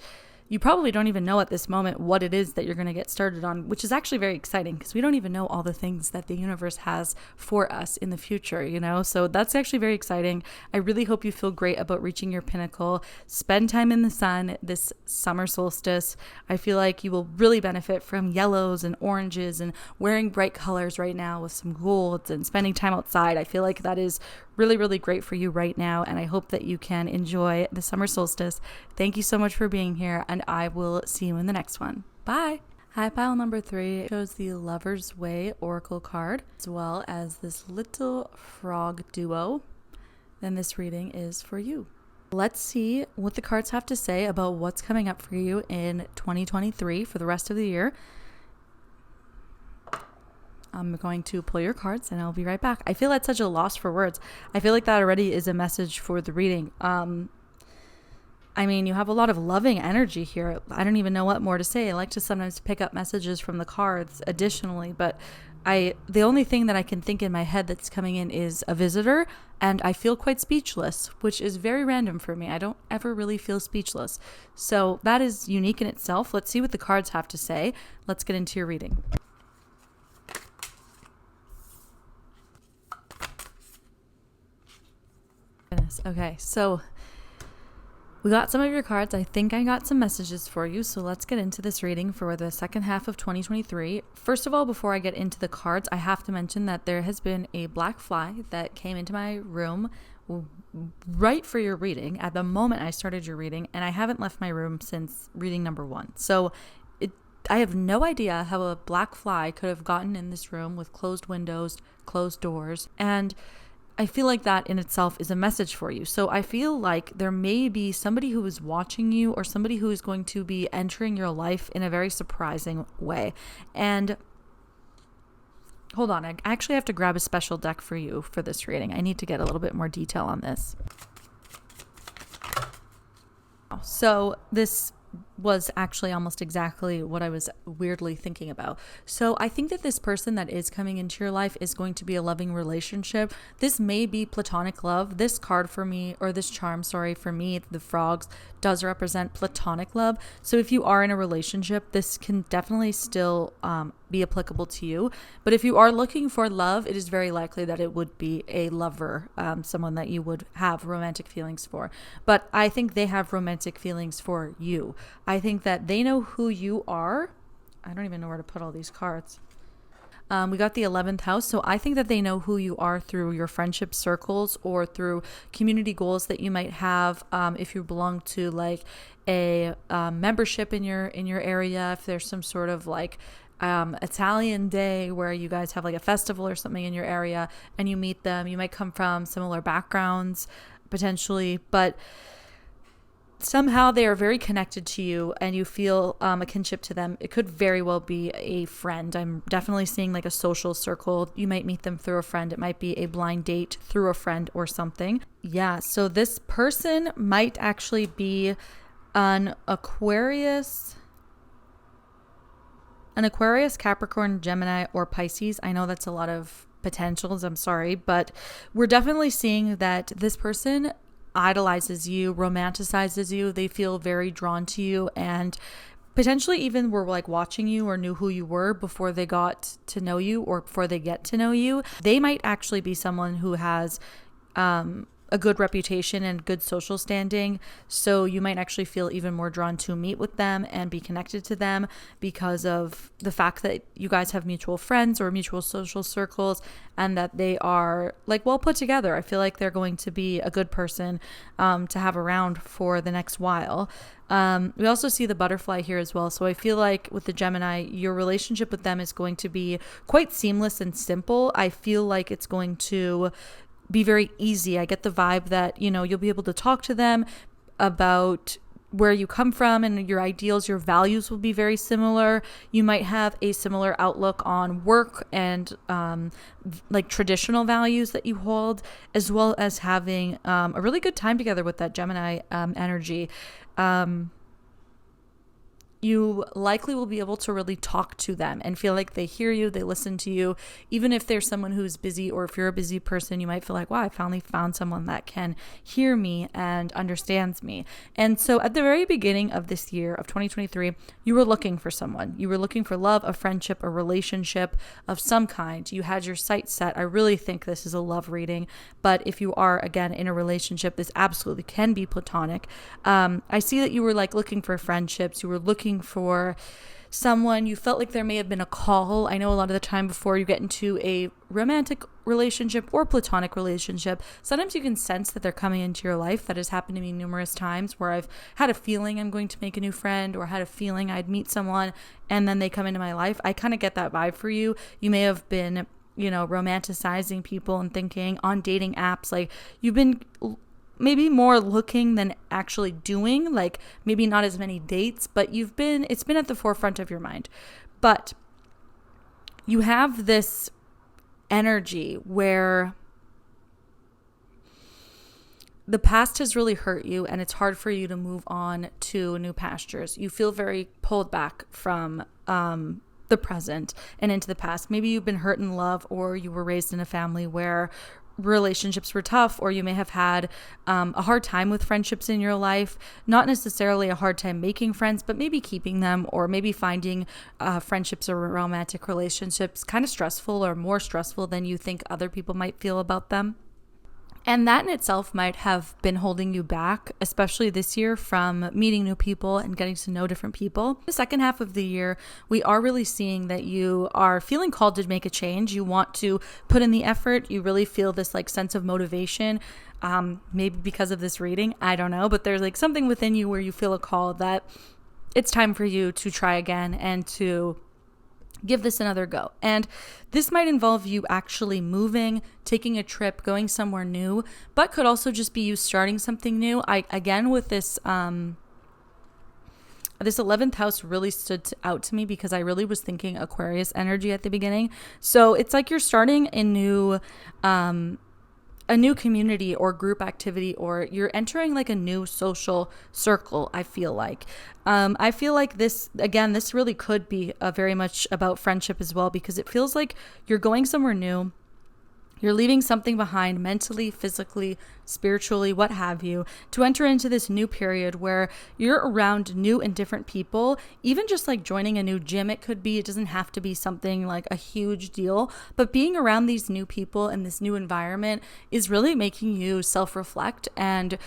You probably don't even know at this moment what it is that you're going to get started on, which is actually very exciting because we don't even know all the things that the universe has for us in the future, you know? So that's actually very exciting. I really hope you feel great about reaching your pinnacle. Spend time in the sun this summer solstice. I feel like you will really benefit from yellows and oranges and wearing bright colors right now with some golds and spending time outside. I feel like that is really, really great for you right now. And I hope that you can enjoy the summer solstice. Thank you so much for being here, and I will see you in the next one. Bye. High pile number 3 shows the Lover's Way Oracle card, as well as this little frog duo. Then this reading is for you. Let's see what the cards have to say about what's coming up for you in 2023 for the rest of the year. I'm going to pull your cards and I'll be right back. I feel that's such a loss for words. I feel like that already is a message for the reading. I mean, you have a lot of loving energy here. I don't even know what more to say. I like to sometimes pick up messages from the cards additionally, but the only thing that I can think in my head that's coming in is a visitor, and I feel quite speechless, which is very random for me. I don't ever really feel speechless. So that is unique in itself. Let's see what the cards have to say. Let's get into your reading. Okay, so we got some of your cards. I think I got some messages for you. So let's get into this reading for the second half of 2023. First of all, before I get into the cards, I have to mention that there has been a black fly that came into my room right for your reading at the moment I started your reading, and I haven't left my room since reading number 1. So I have no idea how a black fly could have gotten in this room with closed windows, closed doors, and I feel like that in itself is a message for you. So I feel like there may be somebody who is watching you or somebody who is going to be entering your life in a very surprising way. And hold on, I actually have to grab a special deck for you for this reading. I need to get a little bit more detail on this. So this was actually almost exactly what I was weirdly thinking about. So I think that this person that is coming into your life is going to be a loving relationship. This may be platonic love. This card for me, or this charm, sorry, for me, the frogs, does represent platonic love. So if you are in a relationship, this can definitely still be applicable to you. But if you are looking for love, it is very likely that it would be a lover, someone that you would have romantic feelings for. But I think they have romantic feelings for you. I think that they know who you are. I don't even know where to put all these cards. We got the 11th house. So I think that they know who you are through your friendship circles or through community goals that you might have. If you belong to like a membership in your area, if there's some sort of like Italian day where you guys have like a festival or something in your area and you meet them, you might come from similar backgrounds potentially, but somehow they are very connected to you and you feel a kinship to them. It could very well be a friend. I'm definitely seeing like a social circle. You might meet them through a friend. It might be a blind date through a friend or something. Yeah, so this person might actually be an Aquarius, Capricorn, Gemini, or Pisces. I know that's a lot of potentials. I'm sorry, but we're definitely seeing that this person idolizes you, romanticizes you. They feel very drawn to you and potentially even were like watching you or knew who you were before they got to know you or before they get to know you. They might actually be someone who has a good reputation and good social standing. So you might actually feel even more drawn to meet with them and be connected to them because of the fact that you guys have mutual friends or mutual social circles and that they are like well put together. I feel like they're going to be a good person to have around for the next while. We also see the butterfly here as well. So I feel like with the Gemini, your relationship with them is going to be quite seamless and simple. I feel like it's going to be very easy. I get the vibe that, you know, you'll be able to talk to them about where you come from and your ideals, your values will be very similar. You might have a similar outlook on work and like traditional values that you hold, as well as having a really good time together with that Gemini energy. you likely will be able to really talk to them and feel like they hear you, they listen to you. Even if there's someone who's busy, or if you're a busy person, you might feel like, wow, I finally found someone that can hear me and understands me. And so at the very beginning of this year of 2023, you were looking for someone. You were looking for love, a friendship, a relationship of some kind. You had your sights set. I really think this is a love reading, but if you are, again, in a relationship, this absolutely can be platonic. I see that you were like looking for friendships. You were looking for someone. You felt like there may have been a call. I know a lot of the time before you get into a romantic relationship or platonic relationship, sometimes you can sense that they're coming into your life. That has happened to me numerous times, where I've had a feeling I'm going to make a new friend, or had a feeling I'd meet someone, and then they come into my life. I kind of get that vibe for you. You may have been, romanticizing people and thinking on dating apps, like you've been maybe more looking than actually doing, like maybe not as many dates, but it's been at the forefront of your mind. But you have this energy where the past has really hurt you, and it's hard for you to move on to new pastures. You feel very pulled back from the present and into the past. Maybe you've been hurt in love, or you were raised in a family where relationships were tough, or you may have had a hard time with friendships in your life. Not necessarily a hard time making friends, but maybe keeping them, or maybe finding friendships or romantic relationships kind of stressful, or more stressful than you think other people might feel about them. And that in itself might have been holding you back, especially this year, from meeting new people and getting to know different people. The second half of the year, we are really seeing that you are feeling called to make a change. You want to put in the effort. You really feel this like sense of motivation, maybe because of this reading. I don't know, but there's like something within you where you feel a call that it's time for you to try again and to give this another go. And this might involve you actually moving, taking a trip, going somewhere new, but could also just be you starting something new. Again, with this 11th house really stood out to me because I really was thinking Aquarius energy at the beginning. So it's like you're starting a new community or group activity, or you're entering like a new social circle. I feel like this really could be very much about friendship as well, because it feels like you're going somewhere new. You're leaving something behind mentally, physically, spiritually, what have you, to enter into this new period where you're around new and different people. Even just like joining a new gym, it doesn't have to be something like a huge deal, but being around these new people in this new environment is really making you self-reflect, and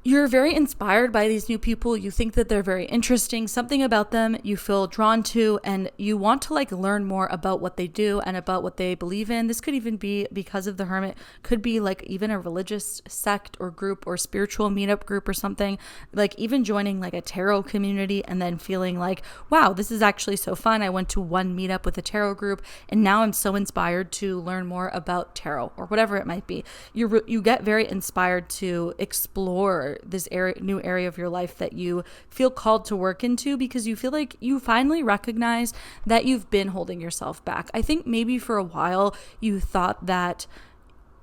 you're very inspired by these new people. You think that they're very interesting. Something about them you feel drawn to, and you want to like learn more about what they do and about what they believe in. This could even be, because of the Hermit, could be like even a religious sect or group or spiritual meetup group or something. Like even joining like a tarot community and then feeling like, wow, this is actually so fun. I went to one meetup with a tarot group and now I'm so inspired to learn more about tarot, or whatever it might be. You get very inspired to explore this new area of your life that you feel called to work into, because you feel like you finally recognize that you've been holding yourself back. I think maybe for a while you thought that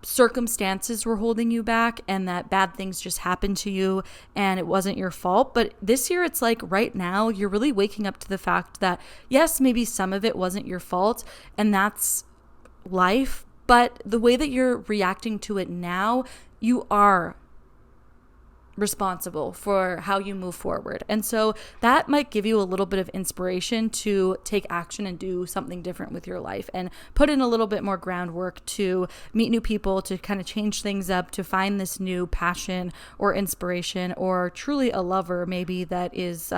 circumstances were holding you back and that bad things just happened to you and it wasn't your fault. But this year, it's like right now you're really waking up to the fact that yes, maybe some of it wasn't your fault, and that's life, but the way that you're reacting to it now, you are responsible for how you move forward. And so that might give you a little bit of inspiration to take action and do something different with your life, and put in a little bit more groundwork to meet new people, to kind of change things up, to find this new passion or inspiration, or truly a lover maybe that is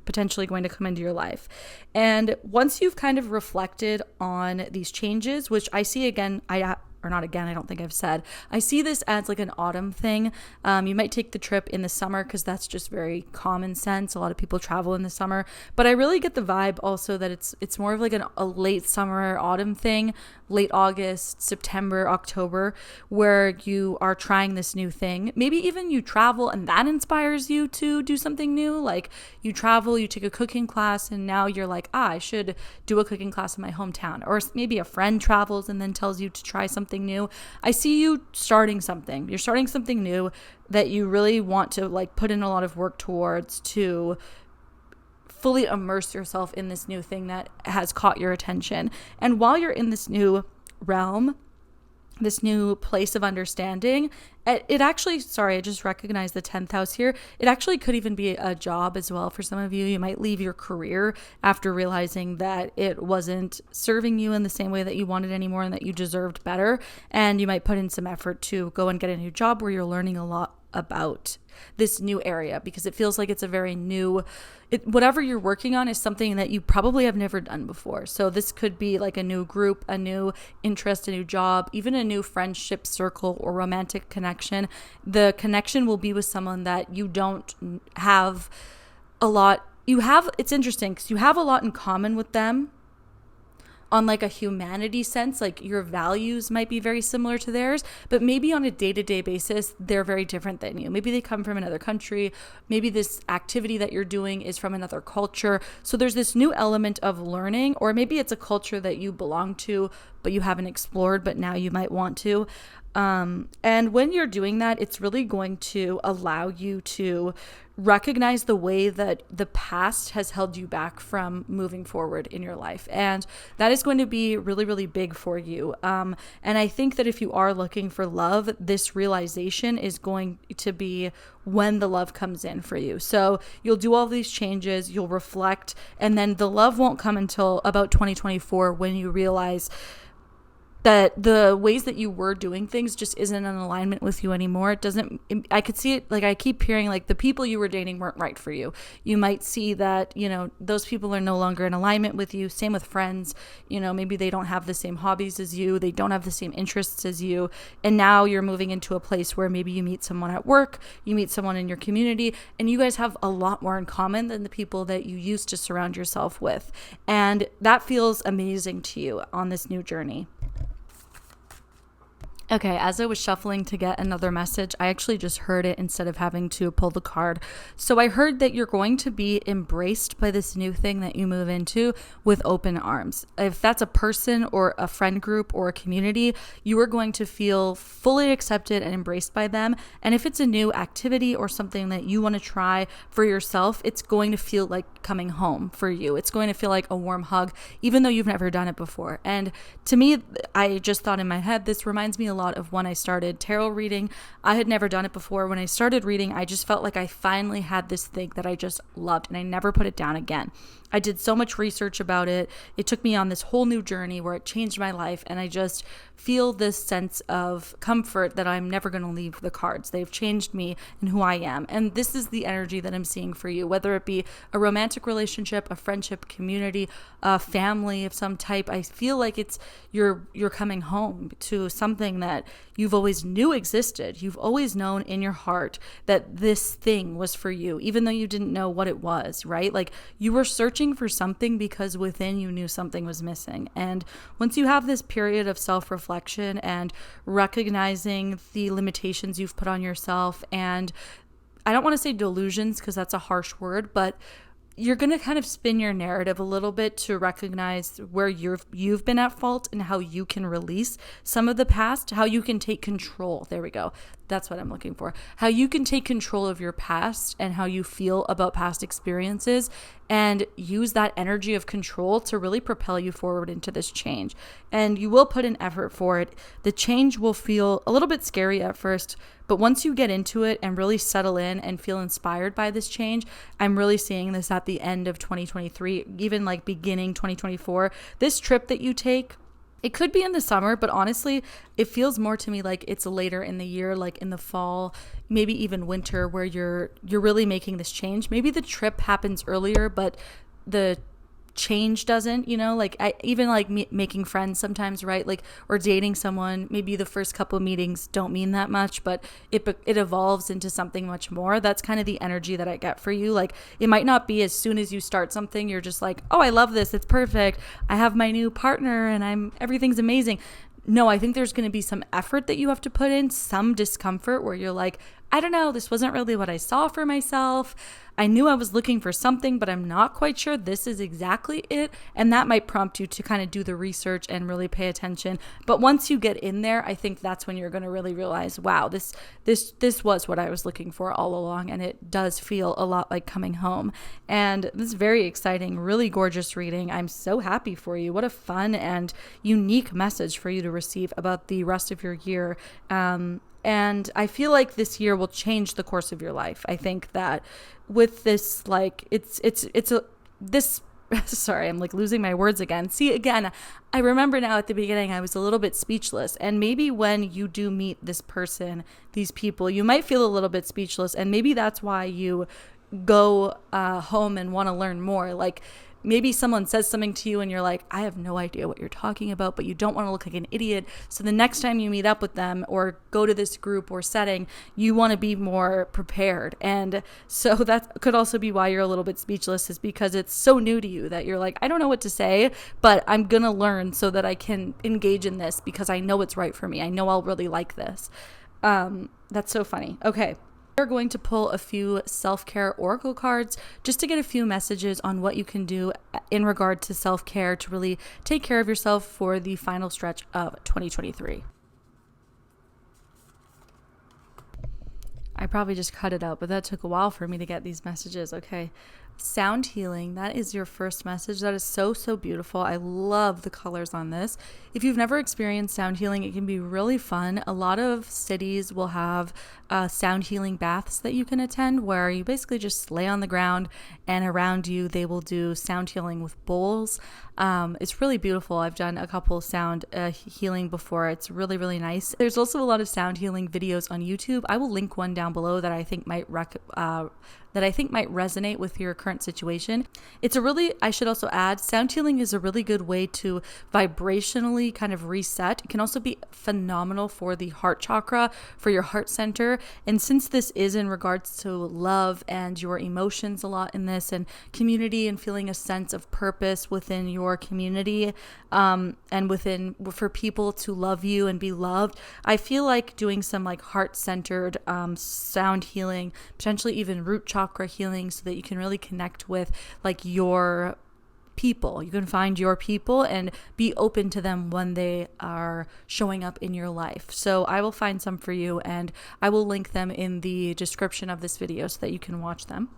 potentially going to come into your life. And once you've kind of reflected on these changes, which I see again, I don't think I've said. I see this as like an autumn thing. You might take the trip in the summer because that's just very common sense. A lot of people travel in the summer, but I really get the vibe also that it's more of like a late summer, autumn thing, late August, September, October, where you are trying this new thing. Maybe even you travel and that inspires you to do something new. Like you travel, you take a cooking class, and now you're like, I should do a cooking class in my hometown. Or maybe a friend travels and then tells you to try something new. I see you starting something. You're starting something new that you really want to like put in a lot of work towards, to fully immerse yourself in this new thing that has caught your attention. And while you're in this new realm, this new place of understanding, it actually, sorry, I just recognized the 10th house here. It actually could even be a job as well for some of you. You might leave your career after realizing that it wasn't serving you in the same way that you wanted anymore and that you deserved better. And you might put in some effort to go and get a new job where you're learning a lot about this new area, because it feels like it's a very new, whatever you're working on is something that you probably have never done before. So this could be like a new group, a new interest, a new job, even a new friendship circle or romantic connection. The connection will be with someone that you don't have a lot. It's interesting because you have a lot in common with them on like a humanity sense. Like your values might be very similar to theirs, but maybe on a day-to-day basis, they're very different than you. Maybe they come from another country. Maybe this activity that you're doing is from another culture. So there's this new element of learning, or maybe it's a culture that you belong to, but you haven't explored, but now you might want to. And when you're doing that, it's really going to allow you to recognize the way that the past has held you back from moving forward in your life. And that is going to be really, really big for you. And I think that if you are looking for love, this realization is going to be when the love comes in for you. So you'll do all these changes, you'll reflect, and then the love won't come until about 2024 when you realize that the ways that you were doing things just isn't in alignment with you anymore. I could see it, like I keep hearing like the people you were dating weren't right for you. You might see that, those people are no longer in alignment with you. Same with friends, maybe they don't have the same hobbies as you. They don't have the same interests as you. And now you're moving into a place where maybe you meet someone at work, you meet someone in your community, and you guys have a lot more in common than the people that you used to surround yourself with. And that feels amazing to you on this new journey. Okay, as I was shuffling to get another message, I actually just heard it instead of having to pull the card. So I heard that you're going to be embraced by this new thing that you move into with open arms. If that's a person or a friend group or a community, you are going to feel fully accepted and embraced by them. And if it's a new activity or something that you want to try for yourself, it's going to feel like coming home for you. It's going to feel like a warm hug, even though you've never done it before. And to me, I just thought in my head, this reminds me a lot of when I started tarot reading. I had never done it before. When I started reading, I just felt like I finally had this thing that I just loved, and I never put it down again. I did so much research about it. It took me on this whole new journey where it changed my life, and I just feel this sense of comfort that I'm never going to leave the cards. They've changed me and who I am. And this is the energy that I'm seeing for you, whether it be a romantic relationship, a friendship, community, a family of some type. I feel like it's you're coming home to something that you've always knew existed. You've always known in your heart that this thing was for you, even though you didn't know what it was, right? Like you were searching for something because within you knew something was missing. And once you have this period of self-reflection and recognizing the limitations you've put on yourself, and I don't want to say delusions because that's a harsh word, but you're going to kind of spin your narrative a little bit to recognize where you've been at fault and how you can release some of the past, how you can take control. There we go. That's what I'm looking for. How you can take control of your past and how you feel about past experiences and use that energy of control to really propel you forward into this change. And you will put an effort for it. The change will feel a little bit scary at first, but once you get into it and really settle in and feel inspired by this change, I'm really seeing this at the end of 2023, even like beginning 2024. This trip that you take, it could be in the summer, but honestly, it feels more to me like it's later in the year, like in the fall, maybe even winter, where you're really making this change. Maybe the trip happens earlier, but the change doesn't, like I even like making friends sometimes, right? Like, or dating someone, maybe the first couple of meetings don't mean that much, but it evolves into something much more. That's kind of the energy that I get for you. Like, it might not be as soon as you start something, you're just like, oh, I love this, it's perfect, I have my new partner and everything's amazing. no, I think there's going to be some effort that you have to put in, some discomfort where you're like, I don't know, this wasn't really what I saw for myself. I knew I was looking for something, but I'm not quite sure this is exactly it. And that might prompt you to kind of do the research and really pay attention. But once you get in there, I think that's when you're going to really realize, wow, this was what I was looking for all along. And it does feel a lot like coming home. And this is very exciting, really gorgeous reading. I'm so happy for you. What a fun and unique message for you to receive about the rest of your year. And I feel like this year will change the course of your life. I think that with this, like, sorry, I'm like losing my words again. See, again, I remember now at the beginning, I was a little bit speechless. And maybe when you do meet this person, these people, you might feel a little bit speechless. And maybe that's why you go home and want to learn more. Like, maybe someone says something to you and you're like, I have no idea what you're talking about, but you don't want to look like an idiot. So the next time you meet up with them or go to this group or setting, you want to be more prepared. And so that could also be why you're a little bit speechless, is because it's so new to you that you're like, I don't know what to say, but I'm going to learn so that I can engage in this because I know it's right for me. I know I'll really like this. That's so funny. Okay. We're going to pull a few self-care oracle cards just to get a few messages on what you can do in regard to self-care to really take care of yourself for the final stretch of 2023. I probably just cut it out, but that took a while for me to get these messages. Okay. Sound healing. That is your first message. That is so, so beautiful. I love the colors on this. If you've never experienced sound healing, it can be really fun. A lot of cities will have sound healing baths that you can attend where you basically just lay on the ground and around you they will do sound healing with bowls. It's really beautiful. I've done a couple sound healing before. It's really, really nice. There's also a lot of sound healing videos on YouTube. I will link one down below that I think might resonate with your current situation. I should also add, sound healing is a really good way to vibrationally kind of reset. It can also be phenomenal for the heart chakra, for your heart center. And since this is in regards to love and your emotions a lot in this, and community and feeling a sense of purpose within your community, and for people to love you and be loved, I feel like doing some like heart-centered sound healing, potentially even root chakra healing, so that you can really connect with like your people. You can find your people and be open to them when they are showing up in your life. So I will find some for you and I will link them in the description of this video so that you can watch them.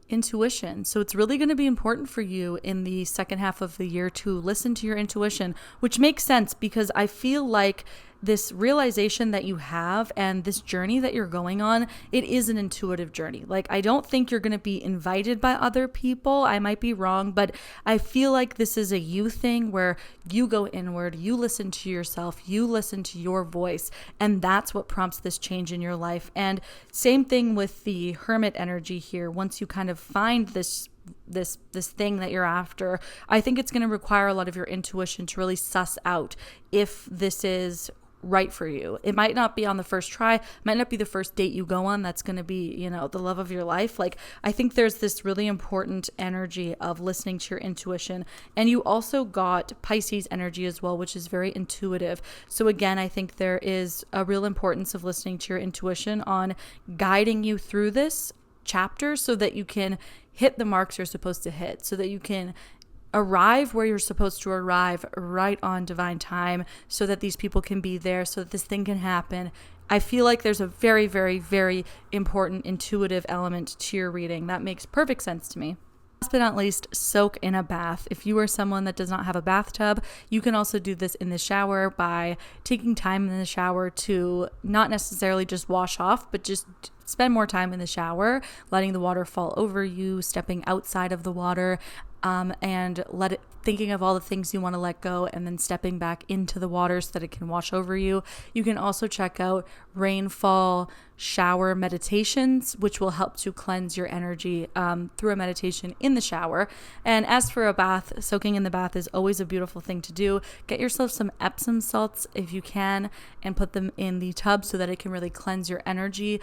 Intuition. So it's really going to be important for you in the second half of the year to listen to your intuition, which makes sense because I feel like this realization that you have and this journey that you're going on, it is an intuitive journey. Like, I don't think you're going to be invited by other people. I might be wrong, but I feel like this is a you thing where you go inward, you listen to yourself, you listen to your voice, and that's what prompts this change in your life. And same thing with the hermit energy here. Once you kind of find this thing that you're after, I think it's going to require a lot of your intuition to really suss out if this is right for you. It might not be on the first try, might not be the first date you go on that's going to be, the love of your life. Like, I think there's this really important energy of listening to your intuition. And you also got Pisces energy as well, which is very intuitive. So again, I think there is a real importance of listening to your intuition on guiding you through this chapter so that you can hit the marks you're supposed to hit, so that you can arrive where you're supposed to arrive right on divine time, so that these people can be there, so that this thing can happen. I feel like there's a very, very, very important intuitive element to your reading. That makes perfect sense to me. Last but not least, soak in a bath. If you are someone that does not have a bathtub, you can also do this in the shower by taking time in the shower to not necessarily just wash off, but just spend more time in the shower, letting the water fall over you, stepping outside of the water, and thinking of all the things you want to let go, and then stepping back into the water so that it can wash over you. You can also check out rainfall shower meditations, which will help to cleanse your energy through a meditation in the shower. And as for a bath, soaking in the bath is always a beautiful thing to do. Get yourself some Epsom salts if you can, and put them in the tub so that it can really cleanse your energy.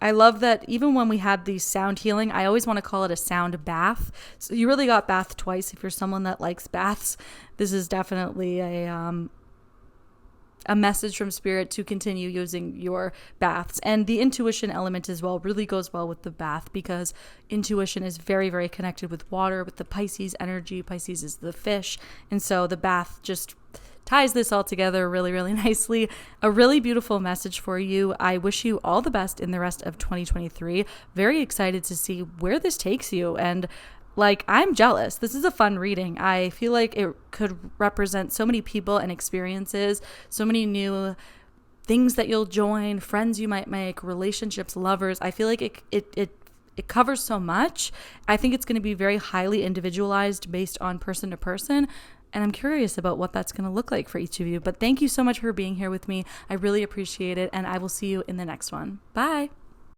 I love that even when we had the sound healing, I always want to call it a sound bath. So you really got bathed twice if you're someone that likes baths. This is definitely a message from spirit to continue using your baths. And the intuition element as well really goes well with the bath, because intuition is very, very connected with water, with the Pisces energy. Pisces is the fish. And so the bath just ties this all together really, really nicely. A really beautiful message for you. I wish you all the best in the rest of 2023. Very excited to see where this takes you. And like, I'm jealous. This is a fun reading. I feel like it could represent so many people and experiences, so many new things that you'll join, friends you might make, relationships, lovers. I feel like it covers so much. I think it's going to be very highly individualized based on person to person. And I'm curious about what that's going to look like for each of you. But thank you so much for being here with me. I really appreciate it. And I will see you in the next one. Bye.